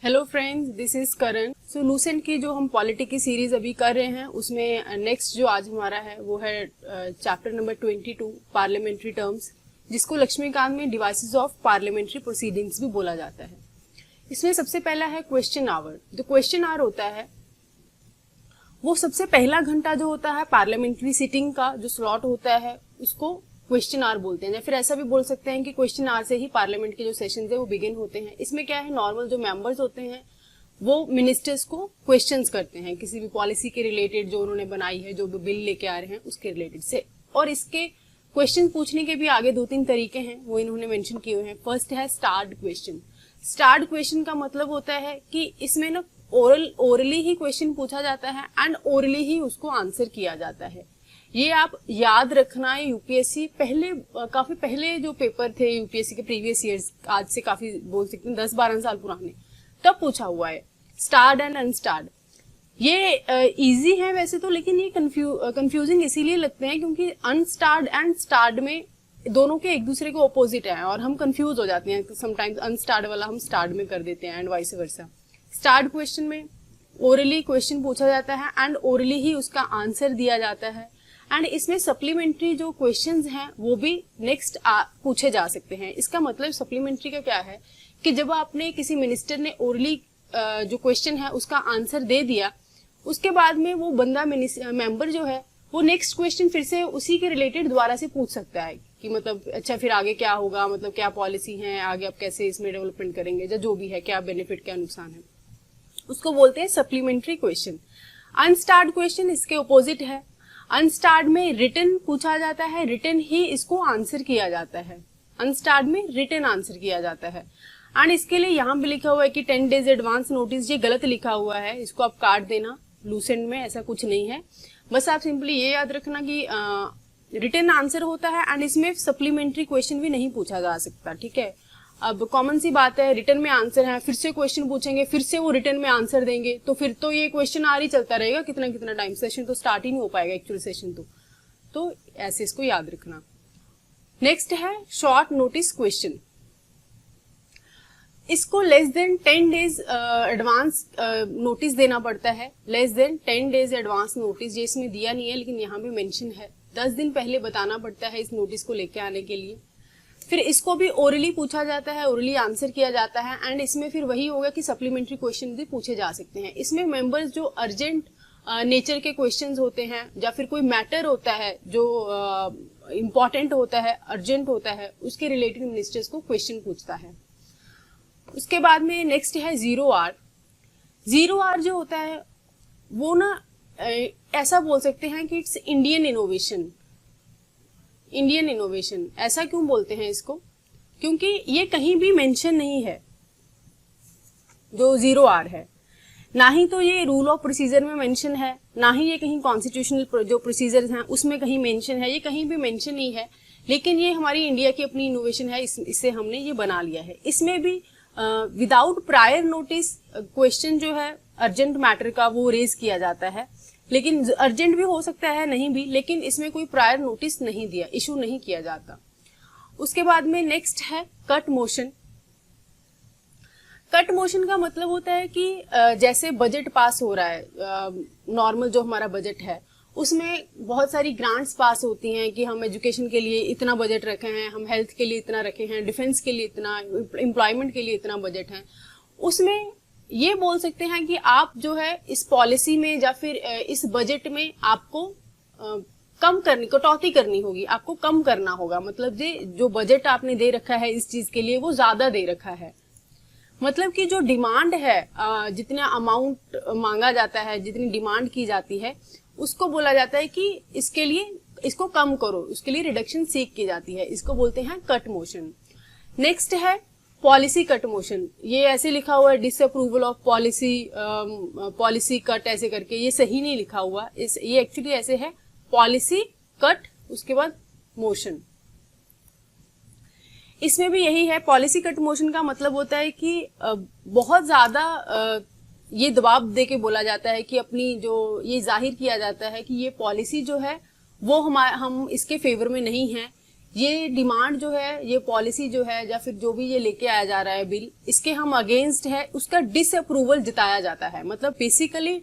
Hello friends, this is Karan. So Lucent की जो हम पॉलिटी की सीरीज अभी कर रहे हैं उसमें नेक्स्ट जो आज हमारा है वो है चैप्टर नंबर 22 पार्लियामेंट्री टर्म्स, जिसको लक्ष्मीकांत में डिवाइसेस ऑफ पार्लियामेंट्री प्रोसीडिंग्स भी बोला जाता है। इसमें सबसे पहला है क्वेश्चन आवर। जो क्वेश्चन आवर होता है वो सबसे पहला घंटा जो होता है पार्लियामेंट्री सिटिंग का जो स्लॉट होता है उसको क्वेश्चन आवर बोलते हैं, या फिर ऐसा भी बोल सकते हैं कि क्वेश्चन आवर से ही पार्लियामेंट के जो सेशंस है वो बिगिन होते हैं। इसमें क्या है, नॉर्मल जो मेंबर्स होते हैं वो मिनिस्टर्स को क्वेश्चंस करते हैं किसी भी पॉलिसी के रिलेटेड जो उन्होंने बनाई है, जो भी बिल लेके आ रहे हैं उसके रिलेटेड से। और इसके क्वेश्चन पूछने के भी आगे 2-3 तरीके हैं, वो इन्होंने मेंशन किए हुए हैं। फर्स्ट है स्टार्ड क्वेश्चन। स्टार्ड क्वेश्चन का मतलब होता है कि इसमें ना ओरली ही क्वेश्चन पूछा जाता है एंड ओरली ही उसको आंसर किया जाता है। ये आप याद रखना है, यूपीएससी पहले काफी पहले जो पेपर थे यूपीएससी के प्रीवियस ईयर्स, आज से काफी बोल सकते हैं 10-12 साल पुराने, तब पूछा हुआ है स्टार्ड एंड अनस्टार्ड। ये इजी है वैसे तो, लेकिन ये कंफ्यूजिंग इसीलिए लगते हैं क्योंकि अनस्टार्ड एंड स्टार्ड में दोनों के एक दूसरे के ऑपोजिट है और हम कंफ्यूज हो जाते हैं। समटाइम्स अनस्टार्ड वाला हम स्टार्ड में कर देते हैं एंड वाइस वर्सा। स्टार्ड क्वेश्चन में ओरली क्वेश्चन पूछा जाता है एंड ओरली ही उसका आंसर दिया जाता है। एंड इसमें सप्लीमेंट्री जो क्वेश्चंस हैं वो भी नेक्स्ट पूछे जा सकते हैं। इसका मतलब सप्लीमेंट्री का क्या है कि जब आपने किसी मिनिस्टर ने ओरली जो क्वेश्चन है उसका आंसर दे दिया, उसके बाद में वो बंदा मेंबर जो है वो नेक्स्ट क्वेश्चन फिर से उसी के रिलेटेड दोबारा से पूछ सकता है कि मतलब अच्छा फिर आगे क्या होगा, मतलब क्या पॉलिसी है, आगे आप कैसे इसमें डेवलपमेंट करेंगे, या जो भी है, क्या बेनिफिट क्या नुकसान है, उसको बोलते हैं सप्लीमेंट्री क्वेश्चन। अनस्टार्ड क्वेश्चन इसके ऑपोजिट है। अनस्टार्ड में रिटन पूछा जाता है, रिटन ही इसको आंसर किया जाता है। अनस्टार्ड में रिटन आंसर किया जाता है। एंड इसके लिए यहाँ भी लिखा हुआ है कि 10 days एडवांस नोटिस, ये गलत लिखा हुआ है, इसको आप काट देना। लूसेंट में ऐसा कुछ नहीं है, बस आप सिंपली ये याद रखना कि रिटन आंसर होता है एंड इसमें सप्लीमेंट्री क्वेश्चन भी नहीं पूछा जा सकता। ठीक है, अब कॉमन सी बात है, रिटन में आंसर है, फिर से क्वेश्चन पूछेंगे, फिर से वो रिटन में आंसर देंगे, तो फिर तो ये क्वेश्चन आर ही चलता रहेगा कितना कितना टाइम, सेशन तो स्टार्ट ही नहीं हो पाएगा एक्चुअल सेशन तो ऐसे इसको याद रखना। नेक्स्ट है शॉर्ट नोटिस क्वेश्चन। इसको less than 10 days advance notice देना पड़ता है। Less than 10 days advance notice, ये इसमें दिया नहीं है लेकिन यहाँ भी मेंशन है। 10 दिन पहले बताना पड़ता है इस नोटिस को लेके आने के लिए। फिर इसको भी ओरली पूछा जाता है, ओरली आंसर किया जाता है एंड इसमें फिर वही होगा कि सप्लीमेंट्री क्वेश्चन भी पूछे जा सकते हैं। इसमें मेंबर्स जो अर्जेंट नेचर के क्वेश्चंस होते हैं या फिर कोई मैटर होता है जो इम्पोर्टेंट होता है, अर्जेंट होता है, उसके रिलेटेड मिनिस्टर्स को क्वेश्चन पूछता है। उसके बाद में नेक्स्ट है जीरो आर। जीरो आर जो होता है वो ना ऐसा बोल सकते हैं कि it's Indian innovation. Indian innovation ऐसा क्यों बोलते हैं इसको, क्योंकि ये कहीं भी मेंशन नहीं है जो जीरो आर है, ना ही तो ये रूल ऑफ प्रोसीजर में मेंशन है, ना ही ये कहीं कॉन्स्टिट्यूशनल जो प्रोसीजर्स हैं उसमें कहीं मेंशन है, ये कहीं भी मेंशन नहीं है। लेकिन ये हमारी इंडिया की अपनी इनोवेशन है, इससे हमने ये बना लिया है। इसमें भी विदाउट प्रायर नोटिस क्वेश्चन जो है अर्जेंट मैटर का वो रेज किया जाता है, लेकिन अर्जेंट भी हो सकता है, नहीं भी, लेकिन इसमें कोई प्रायर नोटिस नहीं दिया, इशू नहीं किया जाता। उसके बाद में नेक्स्ट है कट मोशन। कट मोशन का मतलब होता है कि जैसे बजट पास हो रहा है, नॉर्मल जो हमारा बजट है उसमें बहुत सारी ग्रांट्स पास होती हैं कि हम एजुकेशन के लिए इतना बजट रखे हैं, हम हेल्थ के लिए इतना रखे हैं, डिफेंस के लिए इतना, एम्प्लॉयमेंट के लिए इतना बजट है। उसमें ये बोल सकते हैं कि आप जो है इस पॉलिसी में या फिर इस बजट में आपको कम करनी, कटौती करनी होगी, आपको कम करना होगा। मतलब जो बजट आपने दे रखा है इस चीज के लिए वो ज्यादा दे रखा है। मतलब कि जो डिमांड है, जितना अमाउंट मांगा जाता है, जितनी डिमांड की जाती है, उसको बोला जाता है कि इसके लिए इसको कम करो, उसके लिए रिडक्शन सीक की जाती है, इसको बोलते हैं कट मोशन। नेक्स्ट है पॉलिसी कट मोशन। ये ऐसे लिखा हुआ है disapproval of policy, policy cut ऐसे करके, ये सही नहीं लिखा हुआ, ये एक्चुअली ऐसे है पॉलिसी कट, उसके बाद मोशन। इसमें भी यही है, पॉलिसी कट मोशन का मतलब होता है कि बहुत ज्यादा ये दबाव दे के बोला जाता है कि अपनी जो ये जाहिर किया जाता है कि ये पॉलिसी जो है वो हम इसके फेवर में नहीं है, ये डिमांड जो है, ये पॉलिसी जो है, या फिर जो भी ये लेके आया जा रहा है बिल, इसके हम अगेंस्ट है, उसका डिसअप्रूवल जताया जाता है। मतलब basically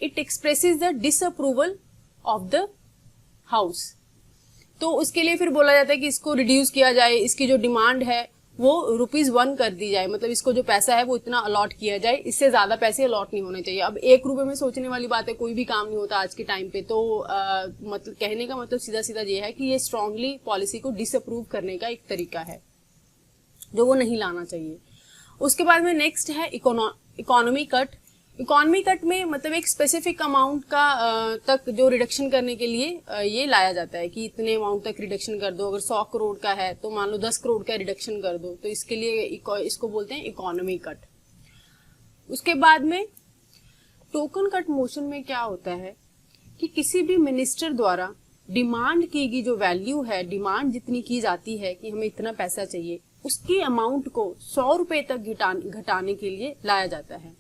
it expresses the disapproval of the house. तो उसके लिए फिर बोला जाता है कि इसको रिड्यूस किया जाए, इसकी जो डिमांड है वो ₹1 कर दी जाए, मतलब इसको जो पैसा है वो इतना अलॉट किया जाए, इससे ज्यादा पैसे अलॉट नहीं होने चाहिए। अब ₹1 में सोचने वाली बात है, कोई भी काम नहीं होता आज के टाइम पे। तो मतलब कहने का मतलब सीधा सीधा ये है कि ये स्ट्रांगली पॉलिसी को डिसअप्रूव करने का एक तरीका है जो वो नहीं लाना चाहिए। उसके बाद में नेक्स्ट है इकोनॉमी कट। इकोनॉमी कट में मतलब एक स्पेसिफिक अमाउंट का तक जो रिडक्शन करने के लिए ये लाया जाता है कि इतने अमाउंट तक रिडक्शन कर दो। अगर 100 करोड़ का है तो मान लो 10 करोड़ का रिडक्शन कर दो, तो इसके लिए इसको बोलते हैं इकोनॉमी कट। उसके बाद में टोकन कट मोशन में क्या होता है कि किसी भी मिनिस्टर द्वारा डिमांड की गई जो वैल्यू है, डिमांड जितनी की जाती है कि हमें इतना पैसा चाहिए, उसकी अमाउंट को 100 रुपए तक घटाने के लिए लाया जाता है।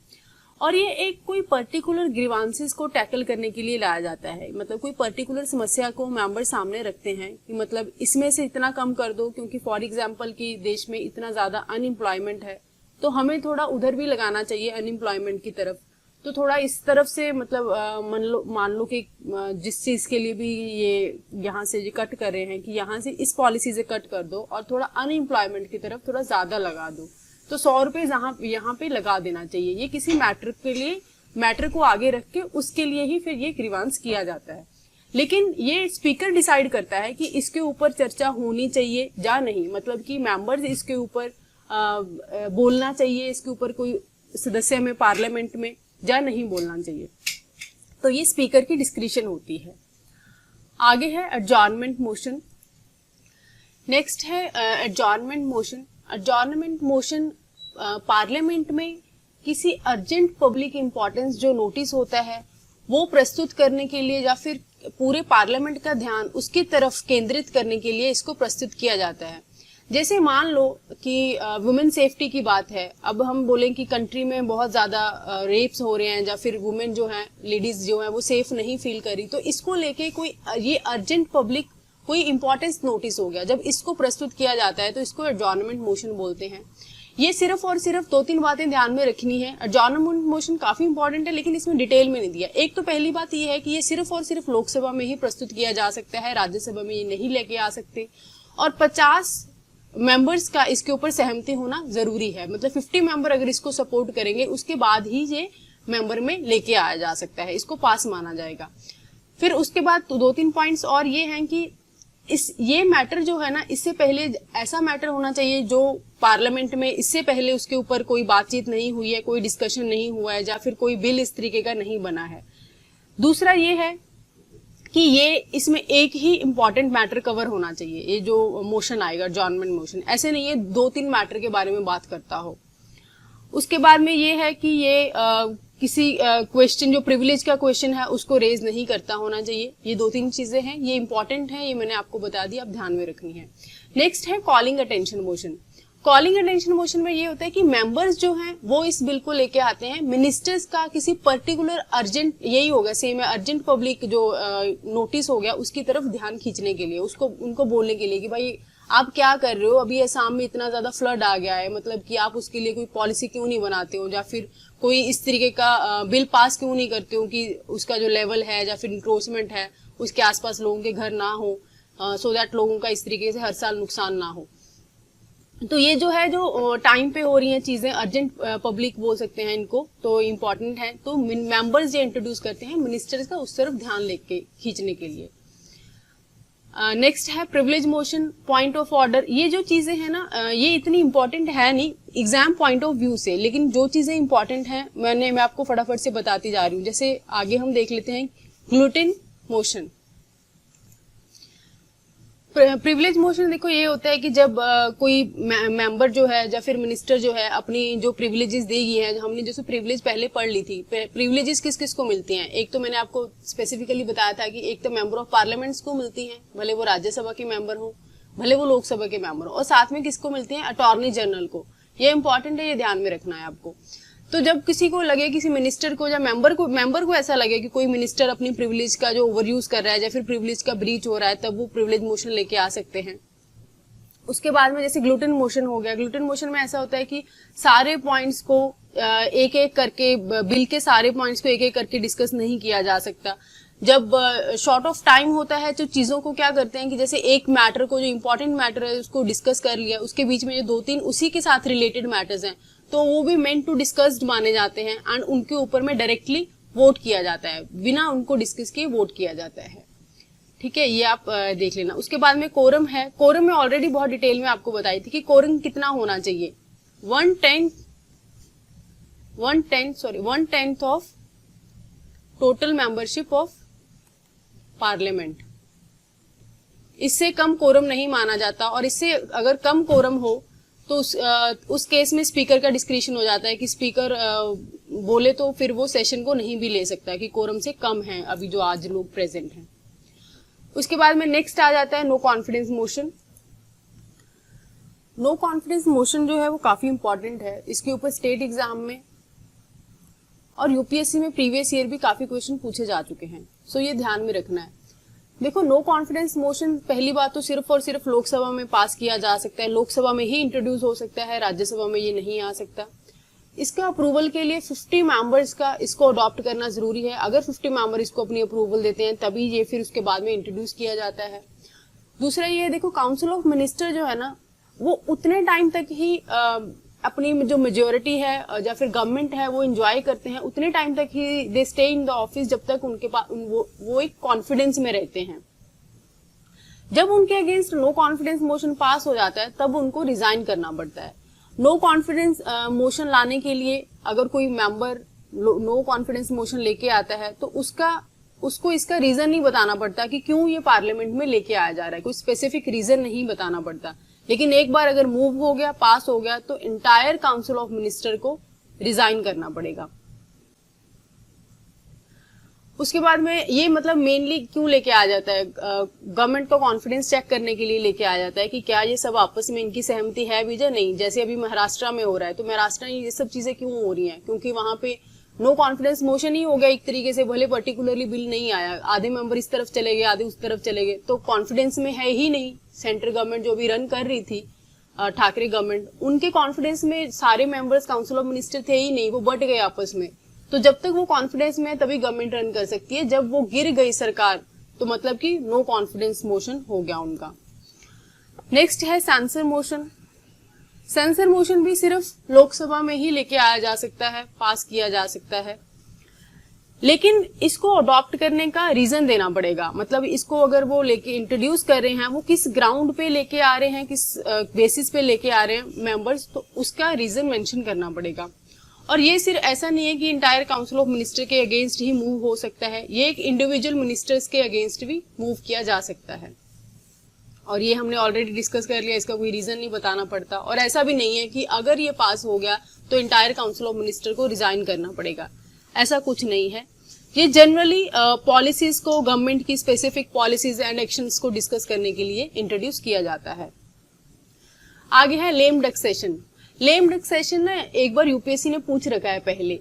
और ये एक कोई पर्टिकुलर ग्रीवांसेस को टैकल करने के लिए लाया जाता है। मतलब कोई पर्टिकुलर समस्या को मेंबर सामने रखते हैं कि मतलब इसमें से इतना कम कर दो, क्योंकि फॉर एग्जांपल कि देश में इतना ज्यादा अनएम्प्लॉयमेंट है तो हमें थोड़ा उधर भी लगाना चाहिए अनएम्प्लॉयमेंट की तरफ। तो थोड़ा इस तरफ से मतलब मान लो कि जिस चीज के लिए भी ये यहाँ से ये कट कर रहे हैं कि यहाँ से इस पॉलिसी से कट कर दो और थोड़ा अनएम्प्लॉयमेंट की तरफ थोड़ा ज्यादा लगा दो, तो 100 रुपए यहाँ पे लगा देना चाहिए। ये किसी मैटर के लिए, मैटर को आगे रख के उसके लिए ही फिर ये ग्रीवांस किया जाता है। लेकिन ये स्पीकर डिसाइड करता है कि इसके ऊपर चर्चा होनी चाहिए या नहीं, मतलब कि मेंबर्स इसके ऊपर बोलना चाहिए, इसके ऊपर कोई सदस्य में पार्लियामेंट में या नहीं बोलना चाहिए। तो ये स्पीकर की डिस्क्रिशन होती है। आगे है एडजॉर्नमेंट मोशन। नेक्स्ट है adjournment motion. Adjournment motion parliament में किसी अर्जेंट पब्लिक इंपॉर्टेंस जो नोटिस होता है वो प्रस्तुत करने के लिए या फिर पूरे पार्लियामेंट का ध्यान उसकी तरफ केंद्रित करने के लिए इसको प्रस्तुत किया जाता है। जैसे मान लो कि वुमेन सेफ्टी की बात है, अब हम बोलें कि कंट्री में बहुत ज्यादा रेप्स हो रहे हैं या फिर वुमेन जो है, लेडीज जो है वो सेफ नहीं फील कर रही, तो इसको लेके कोई ये अर्जेंट पब्लिक कोई इंपॉर्टेंस नोटिस हो गया, जब इसको प्रस्तुत किया जाता है तो इसको एडजॉर्नमेंट मोशन बोलते हैं। ये सिर्फ और सिर्फ 2-3 बातें ध्यान में रखनी है। एडजॉर्नमेंट मोशन काफी इंपॉर्टेंट है लेकिन इसमें डिटेल में नहीं दिया। एक तो पहली बात ये है कि ये सिर्फ और सिर्फ लोकसभा में ही प्रस्तुत किया जा सकता है, राज्यसभा में ये नहीं लेके आ सकते, और 50 मेंबर्स का इसके ऊपर सहमति होना जरूरी है। मतलब 50 मेंबर अगर इसको सपोर्ट करेंगे उसके बाद ही ये मेंबर में लेके आया जा सकता है, इसको पास माना जाएगा। फिर उसके बाद तो 2-3 पॉइंट्स और ये हैं कि ये मैटर जो है ना, इससे पहले ऐसा मैटर होना चाहिए जो पार्लियामेंट में इससे पहले उसके ऊपर कोई बातचीत नहीं हुई है, कोई डिस्कशन नहीं हुआ है या फिर कोई बिल इस तरीके का नहीं बना है। दूसरा ये है कि ये इसमें एक ही इम्पॉर्टेंट मैटर कवर होना चाहिए। ये जो मोशन आएगा एडजॉर्नमेंट मोशन, ऐसे नहीं है 2-3 मैटर के बारे में बात करता हो। उसके बाद में ये है कि ये किसी क्वेश्चन जो प्रिविलेज का क्वेश्चन है उसको रेज नहीं करता होना चाहिए। ये 2-3 चीजें हैं, ये इंपॉर्टेंट है, ये मैंने आपको बता दी, आप ध्यान में रखनी है। नेक्स्ट है calling attention motion. Calling attention motion में ये होता है कि मेंबर्स जो हैं वो इस बिल को लेके आते हैं मिनिस्टर्स का किसी पर्टिकुलर अर्जेंट, यही होगा सेम है, अर्जेंट पब्लिक जो नोटिस हो गया उसकी तरफ ध्यान खींचने के लिए, उसको उनको बोलने के लिए कि भाई आप क्या कर रहे हो, अभी असम में इतना ज्यादा फ्लड आ गया है, मतलब कि आप उसके लिए कोई पॉलिसी क्यों नहीं बनाते हो या फिर कोई इस तरीके का बिल पास क्यों नहीं करते हो कि उसका जो लेवल है या फिर इंक्रोचमेंट है उसके आसपास लोगों के घर ना हो, सो दैट लोगों का इस तरीके से हर साल नुकसान ना हो। तो ये जो है जो टाइम पे हो रही हैं चीजें, अर्जेंट पब्लिक बोल सकते हैं इनको, तो इम्पोर्टेंट है। तो मेंबर्स ये इंट्रोड्यूस करते हैं मिनिस्टर्स का उस तरफ ध्यान लेके खींचने के लिए। नेक्स्ट है privilege motion, point of order. ये जो चीजें हैं ना, ये इतनी इंपॉर्टेंट है नहीं एग्जाम पॉइंट ऑफ व्यू से, लेकिन जो चीजें इंपॉर्टेंट हैं मैं आपको फटाफट से बताती जा रही हूँ। जैसे आगे हम देख लेते हैं ग्लूटिन मोशन। प्रिविलेज मोशन देखो ये होता है कि जब कोई मेंबर जो है या फिर मिनिस्टर जो है अपनी जो प्रिविलेजेस देगी है, हमने जैसे प्रिविलेज पहले पढ़ ली थी, प्रिविलेजेस किस किस को मिलती हैं। एक तो मैंने आपको स्पेसिफिकली बताया था कि एक तो मेंबर ऑफ पार्लियामेंट्स को मिलती हैं, भले वो राज्यसभा के मेंबर हो भले वो लोकसभा के मेंबर हो, और साथ में किसको मिलती हैं, अटॉर्नी जनरल को। ये इंपॉर्टेंट है, ये ध्यान में रखना है आपको। तो जब किसी को लगे, किसी मिनिस्टर को या मेंबर को ऐसा लगे कि कोई मिनिस्टर अपनी प्रिविलेज का जो ओवर यूज कर रहा है या फिर प्रिविलेज का ब्रीच हो रहा है, तब वो प्रिविलेज मोशन लेके आ सकते हैं। उसके बाद में जैसे ग्लूटेन मोशन हो गया, ग्लूटेन मोशन में ऐसा होता है कि सारे पॉइंट्स को एक एक करके, बिल के सारे पॉइंट्स को एक एक करके डिस्कस नहीं किया जा सकता। जब शॉर्ट ऑफ टाइम होता है तो चीजों को क्या करते हैं कि जैसे एक मैटर को, जो इंपॉर्टेंट मैटर है उसको डिस्कस कर लिया, उसके बीच में जो 2-3 उसी के साथ रिलेटेड मैटर्स हैं तो वो भी मेंट टू डिस्कस्ड माने जाते हैं एंड उनके ऊपर में डायरेक्टली वोट किया जाता है, बिना उनको डिस्कस किए वोट किया जाता है। ठीक है, ये आप देख लेना। उसके बाद में कोरम है। कोरम में ऑलरेडी बहुत डिटेल में आपको बताई थी कि कोरम कितना होना चाहिए, 1/10 of total membership of parliament. इससे कम कोरम नहीं माना जाता, और इससे अगर कम कोरम हो तो उस केस में स्पीकर का डिस्क्रिशन हो जाता है कि स्पीकर बोले तो फिर वो सेशन को नहीं भी ले सकता कि कोरम से कम है अभी जो आज लोग प्रेजेंट हैं। उसके बाद में नेक्स्ट आ जाता है no confidence motion. No confidence motion जो है वो काफी इंपॉर्टेंट है। इसके ऊपर स्टेट एग्जाम में और यूपीएससी में प्रीवियस ईयर भी काफी क्वेश्चन पूछे जा चुके हैं, सो ये ध्यान में रखना है। देखो, नो कॉन्फिडेंस मोशन पहली बात तो सिर्फ और सिर्फ लोकसभा में पास किया जा सकता है, लोकसभा में ही इंट्रोड्यूस हो सकता है, राज्यसभा में ये नहीं आ सकता। इसका अप्रूवल के लिए 50 मेंबर्स का इसको अडॉप्ट करना जरूरी है। अगर 50 मेंबर इसको अपनी अप्रूवल देते हैं तभी ये फिर उसके बाद में इंट्रोड्यूस किया जाता है। दूसरा ये देखो, काउंसिल ऑफ मिनिस्टर जो है ना, वो उतने टाइम तक ही अपनी जो मेजोरिटी है या फिर गवर्नमेंट है वो एंजॉय करते हैं, उतने टाइम तक ही they stay in the office जब तक उनके पास वो एक कॉन्फिडेंस में रहते हैं। जब उनके against no confidence motion pass हो जाता है तब उनको रिजाइन करना पड़ता है। नो कॉन्फिडेंस मोशन लाने के लिए अगर कोई मेंबर नो कॉन्फिडेंस मोशन लेके आता है तो उसको इसका रीजन नहीं बताना पड़ता कि क्यों ये पार्लियामेंट में लेके आया जा रहा है, कोई स्पेसिफिक रीजन नहीं बताना पड़ता। लेकिन एक बार अगर मूव हो गया, पास हो गया, तो इंटायर काउंसिल ऑफ मिनिस्टर को रिजाइन करना पड़ेगा। उसके बाद में ये मतलब मेनली क्यों लेके आ जाता है, गवर्नमेंट का कॉन्फिडेंस चेक करने के लिए लेके आ जाता है कि क्या ये सब आपस में इनकी सहमति है भी या नहीं। जैसे अभी महाराष्ट्र में हो रहा है, तो महाराष्ट्र में ये सब चीजें क्यों हो रही हैं, क्योंकि वहां पे नो कॉन्फिडेंस मोशन ही हो गया एक तरीके से, भले पर्टिकुलरली बिल नहीं आया, आधे मेंबर इस तरफ चले गए, आधे उस तरफ चले गए, तो कॉन्फिडेंस में है ही नहीं। सेंट्रल गवर्नमेंट जो भी रन कर रही थी, ठाकरे गवर्नमेंट, उनके कॉन्फिडेंस में सारे मेंबर्स काउंसिल ऑफ मिनिस्टर थे ही नहीं, वो बट गए आपस में। तो जब तक वो कॉन्फिडेंस में है तभी गवर्नमेंट रन कर सकती है। जब वो गिर गई सरकार तो मतलब कि नो कॉन्फिडेंस मोशन हो गया उनका। नेक्स्ट है सेंसर मोशन। सेंसर मोशन भी सिर्फ लोकसभा में ही लेके आया जा सकता है, पास किया जा सकता है, लेकिन इसको अडॉप्ट करने का रीजन देना पड़ेगा। मतलब इसको अगर वो लेके इंट्रोड्यूस कर रहे हैं, वो किस ग्राउंड पे लेके आ रहे हैं, किस बेसिस पे लेके आ रहे हैं मेंबर्स, तो उसका रीजन मेंशन करना पड़ेगा। और ये सिर्फ ऐसा नहीं है कि इंटायर काउंसिल ऑफ मिनिस्टर के अगेंस्ट ही मूव हो सकता है, ये एक इंडिविजुअल मिनिस्टर्स के अगेंस्ट भी मूव किया जा सकता है। और ये हमने ऑलरेडी डिस्कस कर लिया, इसका कोई रीजन नहीं बताना पड़ता। और ऐसा भी नहीं है कि अगर ये पास हो गया तो इंटायर काउंसिल ऑफ मिनिस्टर को रिजाइन करना पड़ेगा, ऐसा कुछ नहीं है। ये जनरली पॉलिसीज को, गवर्नमेंट की स्पेसिफिक पॉलिसीज एंड एक्शंस को डिस्कस करने के लिए इंट्रोड्यूस किया जाता है। आगे है lame duck session. Lame duck session ना एक बार यूपीएससी ने पूछ रखा है पहले,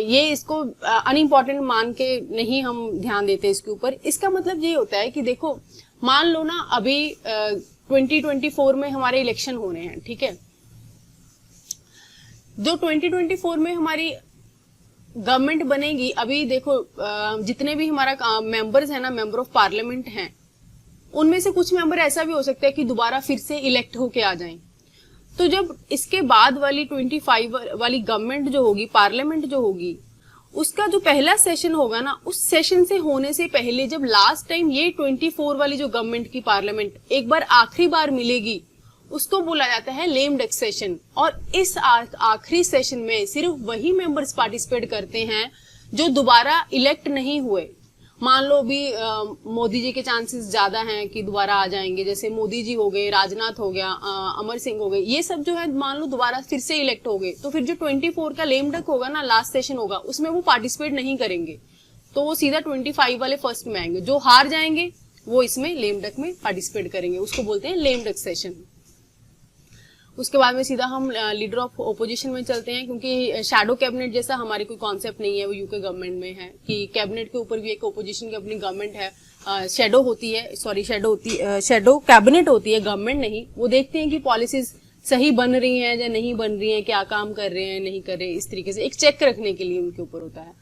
ये इसको अनइम्पॉर्टेंट मान के नहीं हम ध्यान देते इसके ऊपर। इसका मतलब ये होता है कि देखो, मान लो ना अभी 2024 में हमारे इलेक्शन होने हैं, ठीक है। जो 2024 में हमारी गवर्नमेंट बनेगी, अभी देखो जितने भी हमारा मेंबर्स है ना, मेंबर ऑफ पार्लियामेंट हैं, उनमें से कुछ मेंबर ऐसा भी हो सकता है कि दोबारा फिर से इलेक्ट होके आ जाएं। तो जब इसके बाद वाली 25 वाली गवर्नमेंट जो होगी, पार्लियामेंट जो होगी, उसका जो पहला सेशन होगा ना, उस सेशन से होने से पहले जब लास्ट टाइम ये 24 वाली जो गवर्नमेंट की पार्लियामेंट एक बार आखिरी बार मिलेगी, उसको बोला जाता है लेम डक सेशन। और इस आखिरी सेशन में सिर्फ वही मेंबर्स पार्टिसिपेट करते हैं जो दोबारा इलेक्ट नहीं हुए। मान लो अभी मोदी जी के चांसेस ज्यादा हैं कि दोबारा आ जाएंगे, जैसे मोदी जी हो गए, राजनाथ हो गया, अमर सिंह हो गए, ये सब जो है मान लो दोबारा फिर से इलेक्ट हो गए, तो फिर जो 24 का लेम डक होगा ना, लास्ट सेशन होगा, उसमें वो पार्टिसिपेट नहीं करेंगे, तो वो सीधा 25 वाले फर्स्ट में आएंगे। जो हार जाएंगे वो इसमें लेम डक में पार्टिसिपेट करेंगे, उसको बोलते हैं लेम डक सेशन। उसके बाद में सीधा हम लीडर ऑफ ओपोजिशन में चलते हैं, क्योंकि शैडो कैबिनेट जैसा हमारी कोई कॉन्सेप्ट नहीं है, वो यूके गवर्नमेंट में है कि कैबिनेट के ऊपर भी एक ओपोजिशन की अपनी गवर्नमेंट है, शैडो कैबिनेट होती है, गवर्नमेंट नहीं। वो देखते हैं कि पॉलिसीज सही बन रही हैं या नहीं बन रही हैं, क्या काम कर रहे हैं नहीं कर रहे, इस तरीके से एक चेक रखने के लिए उनके ऊपर होता है।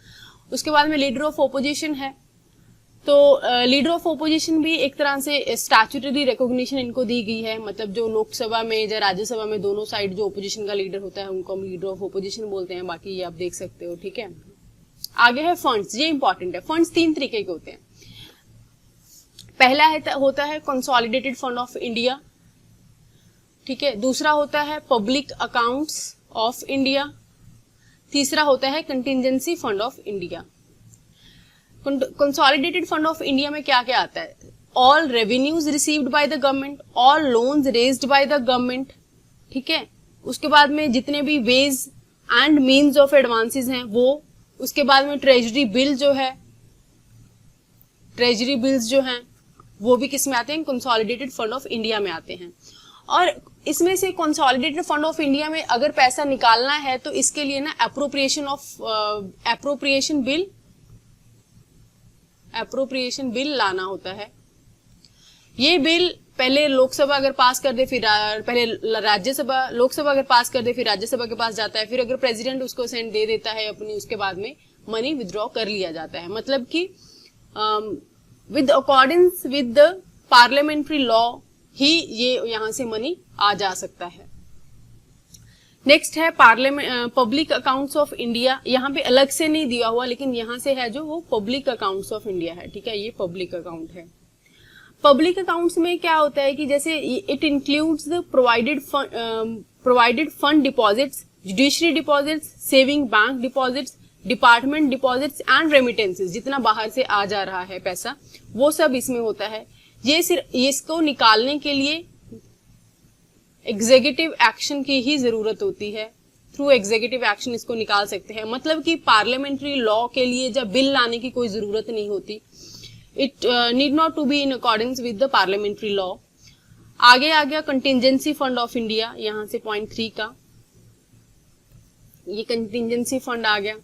उसके बाद में लीडर ऑफ ओपोजिशन है, तो लीडर ऑफ ओपोजिशन भी एक तरह से स्टैट्यूटरी रिकॉग्निशन इनको दी गई है, मतलब जो लोकसभा में या राज्यसभा में दोनों साइड जो ओपोजिशन का लीडर होता है उनको हम लीडर ऑफ ओपोजिशन बोलते हैं। बाकी ये आप देख सकते हो, ठीक है। आगे है फंड्स, ये इंपॉर्टेंट है। फंड्स 3 तरीके के होते हैं। पहला होता है कंसोलिडेटेड फंड ऑफ इंडिया, ठीक है। दूसरा होता है पब्लिक अकाउंट्स ऑफ इंडिया। तीसरा होता है contingency fund of India. Consolidated fund of India में क्या क्या आता है? All revenues received by the government, all loans raised by the government, ठीक है। उसके बाद में जितने भी ways and means of advances हैं वो, उसके बाद में ट्रेजरी बिल जो है, ट्रेजरी बिल्स जो हैं वो भी किस में आते हैं? कंसोलिडेटेड फंड ऑफ इंडिया में आते हैं। और इसमें से कंसोलिडेटेड फंड ऑफ इंडिया में अगर पैसा निकालना है तो इसके लिए ना एप्रोप्रिएशन बिल लाना होता है। ये बिल पहले लोकसभा अगर पास कर दे, फिर पहले राज्यसभा, लोकसभा अगर पास कर दे फिर राज्यसभा के पास जाता है, फिर अगर प्रेसिडेंट उसको सेंड दे देता है अपनी, उसके बाद में मनी विथड्रॉ कर लिया जाता है। मतलब कि with according with the parliamentary law ही ये यहां से मनी आ जा सकता है। नेक्स्ट है parliament public accounts of India. यहाँ पे अलग से नहीं दिया हुआ, लेकिन यहाँ से है जो वो पब्लिक अकाउंट्स ऑफ इंडिया है, ठीक है। ये पब्लिक अकाउंट है। पब्लिक अकाउंट्स में क्या होता है कि जैसे it includes the provided fund deposits, judiciary deposits, saving bank deposits, department deposits and remittances, जितना बाहर से आ जा रहा है पैसा वो सब इसमें होता है। ये सिर्फ इसको निकालने के लिए एग्जीक्यूटिव एक्शन की ही जरूरत होती है। थ्रू एग्जीक्यूटिव एक्शन इसको निकाल सकते हैं। मतलब कि पार्लियामेंट्री लॉ के लिए जब बिल लाने की कोई जरूरत नहीं होती। It need not to be in accordance with the parliamentary law. आगे आ गया कंटिजेंसी फंड ऑफ इंडिया, यहां से पॉइंट 3 का ये कंटिजेंसी फंड आ गया।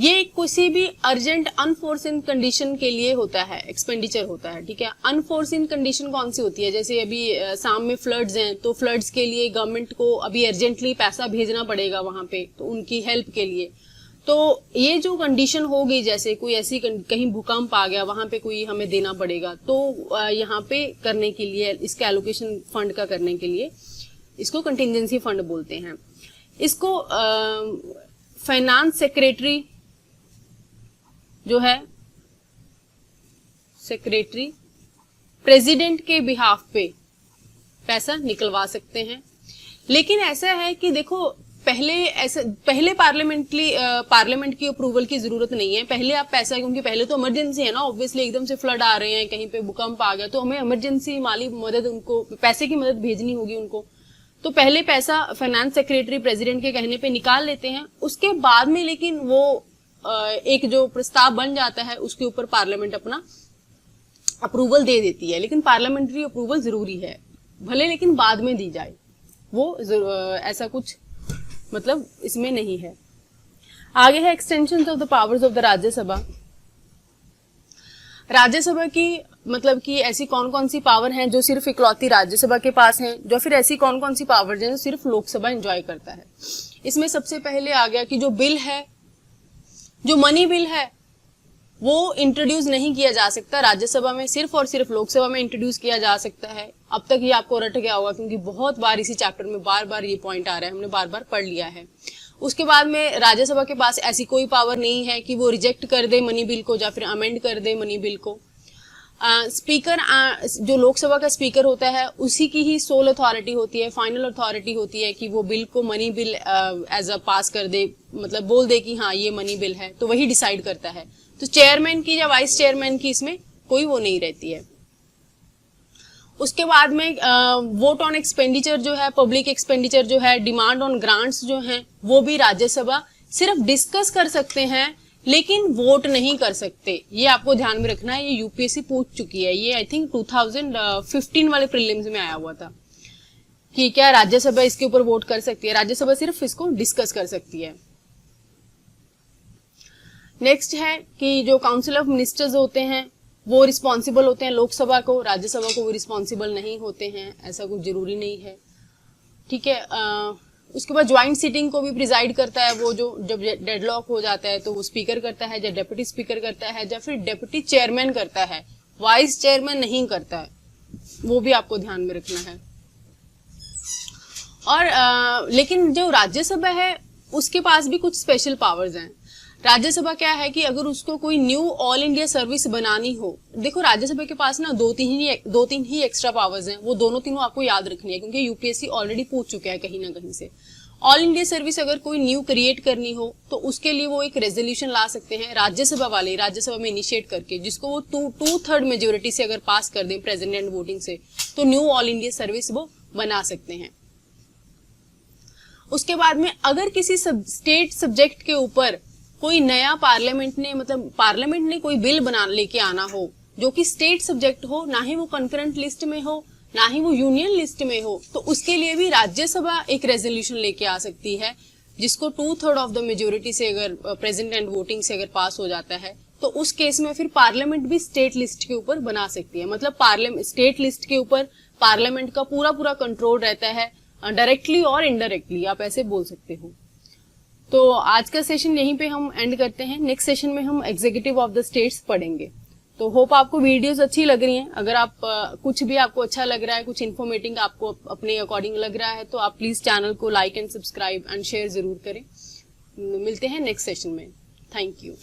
ये किसी भी अर्जेंट अनफोर्सिन कंडीशन के लिए होता है, एक्सपेंडिचर होता है, ठीक है। अनफोर्सिन कंडीशन कौन सी होती है? जैसे अभी शाम में फ्लड्स हैं, तो फ्लड्स के लिए गवर्नमेंट को अभी अर्जेंटली पैसा भेजना पड़ेगा वहां पे, तो उनकी हेल्प के लिए। तो ये जो कंडीशन हो गई, जैसे कोई ऐसी कहीं भूकंप आ गया, वहां पे कोई हमें देना पड़ेगा, तो यहाँ पे करने के लिए, इसके एलोकेशन फंड का करने के लिए इसको कंटिजेंसी फंड बोलते हैं। इसको फाइनेंस सेक्रेटरी जो है, सेक्रेटरी प्रेसिडेंट के बिहाफ पे पैसा निकलवा सकते हैं। लेकिन ऐसा है कि देखो पहले पार्लियामेंट की अप्रूवल की जरूरत नहीं है। पहले आप पैसा, क्योंकि पहले तो इमरजेंसी है ना, ऑब्वियसली एकदम से फ्लड आ रहे हैं, कहीं पे भूकंप आ गया, तो हमें इमरजेंसी माली मदद, उनको पैसे की मदद भेजनी होगी उनको। तो पहले पैसा फाइनेंस सेक्रेटरी प्रेसिडेंट के कहने पे निकाल लेते हैं। उसके बाद में लेकिन वो एक जो प्रस्ताव बन जाता है उसके ऊपर पार्लियामेंट अपना अप्रूवल दे देती है। लेकिन पार्लियामेंट्री अप्रूवल जरूरी है, भले लेकिन बाद में दी जाए, वो ऐसा कुछ मतलब इसमें नहीं है। आगे है extension of the powers of the Rajya Sabha. Rajya Sabha की मतलब कि ऐसी कौन कौन सी पावर हैं जो सिर्फ इकलौती राज्यसभा के पास हैं, जो फिर ऐसी कौन कौन सी पावर हैं जो सिर्फ लोकसभा एंजॉय करता है। इसमें सबसे पहले आ गया कि जो बिल है, जो मनी बिल है, वो इंट्रोड्यूस नहीं किया जा सकता राज्यसभा में, सिर्फ और सिर्फ लोकसभा में इंट्रोड्यूस किया जा सकता है। अब तक ये आपको रट गया होगा, क्योंकि बहुत बार इसी चैप्टर में बार बार ये पॉइंट आ रहा है, हमने बार बार पढ़ लिया है। उसके बाद में राज्यसभा के पास ऐसी कोई पावर नहीं है कि वो रिजेक्ट कर दे मनी बिल को या फिर अमेंड कर दे मनी बिल को। स्पीकर जो लोकसभा का स्पीकर होता है उसी की ही सोल अथॉरिटी होती है, फाइनल अथॉरिटी होती है कि वो बिल को मनी बिल एज अ पास कर दे, मतलब बोल दे कि हाँ ये मनी बिल है, तो वही डिसाइड करता है। तो चेयरमैन की या वाइस चेयरमैन की इसमें कोई वो नहीं रहती है। उसके बाद में वोट ऑन एक्सपेंडिचर जो है, पब्लिक एक्सपेंडिचर जो है, डिमांड ऑन ग्रांट्स जो हैं, वो भी राज्यसभा सिर्फ डिस्कस कर सकते हैं लेकिन वोट नहीं कर सकते। ये आपको ध्यान में रखना है, ये यूपीएससी पूछ चुकी है, ये आई थिंक 2015 वाले प्रीलिम्स में आया हुआ था। कि क्या राज्यसभा इसके ऊपर वोट कर सकती है, राज्यसभा सिर्फ इसको डिस्कस कर सकती है। नेक्स्ट है कि जो काउंसिल ऑफ मिनिस्टर्स होते हैं वो रिस्पॉन्सिबल होते हैं लोकसभा को, राज्यसभा को वो रिस्पॉन्सिबल नहीं होते हैं, ऐसा कुछ जरूरी नहीं है, ठीक है। उसके बाद ज्वाइंट सीटिंग को भी प्रिजाइड करता है वो, जो जब डेडलॉक हो जाता है तो वो स्पीकर करता है, या डेप्यूटी स्पीकर करता है, या फिर डेप्यूटी चेयरमैन करता है, वाइस चेयरमैन नहीं करता है, वो भी आपको ध्यान में रखना है। और लेकिन जो राज्यसभा है उसके पास भी कुछ स्पेशल पावर्स हैं। राज्यसभा क्या है कि अगर उसको कोई न्यू ऑल इंडिया सर्विस बनानी हो, देखो राज्यसभा के पास ना दो तीन ही एक्स्ट्रा पावर्स हैं, वो दोनों तीनों आपको याद रखनी है क्योंकि यूपीएससी ऑलरेडी पूछ चुका है कहीं ना कहीं से। ऑल इंडिया सर्विस अगर कोई न्यू क्रिएट करनी हो तो उसके लिए वो एक रेजोल्यूशन ला सकते हैं राज्यसभा वाले, राज्यसभा में इनिशिएट करके, जिसको वो 2/3 मेजोरिटी से अगर पास कर दें प्रेसिडेंट वोटिंग से, तो न्यू ऑल इंडिया सर्विस वो बना सकते हैं। उसके बाद में अगर किसी स्टेट सब्जेक्ट के ऊपर कोई नया पार्लियामेंट ने कोई बिल बना लेके आना हो जो कि स्टेट सब्जेक्ट हो, ना ही वो कंकरेंट लिस्ट में हो, ना ही वो यूनियन लिस्ट में हो, तो उसके लिए भी राज्यसभा एक रेजोल्यूशन लेके आ सकती है, जिसको 2/3 ऑफ द मेजोरिटी से अगर प्रेसिडेंट वोटिंग से अगर पास हो जाता है तो उस केस में फिर पार्लियामेंट भी स्टेट लिस्ट के ऊपर बना सकती है। मतलब स्टेट लिस्ट के ऊपर पार्लियामेंट का पूरा कंट्रोल रहता है, डायरेक्टली और इनडायरेक्टली, आप ऐसे बोल सकते हो। तो आज का सेशन यहीं पे हम एंड करते हैं। नेक्स्ट सेशन में हम एग्जीक्यूटिव ऑफ द स्टेट्स पढ़ेंगे। तो होप आपको वीडियोस अच्छी लग रही हैं। अगर आप कुछ भी आपको अच्छा लग रहा है, कुछ इन्फॉर्मेटिव आपको अपने अकॉर्डिंग लग रहा है, तो आप प्लीज चैनल को like and subscribe and share जरूर करें। मिलते हैं नेक्स्ट सेशन में। Thank you.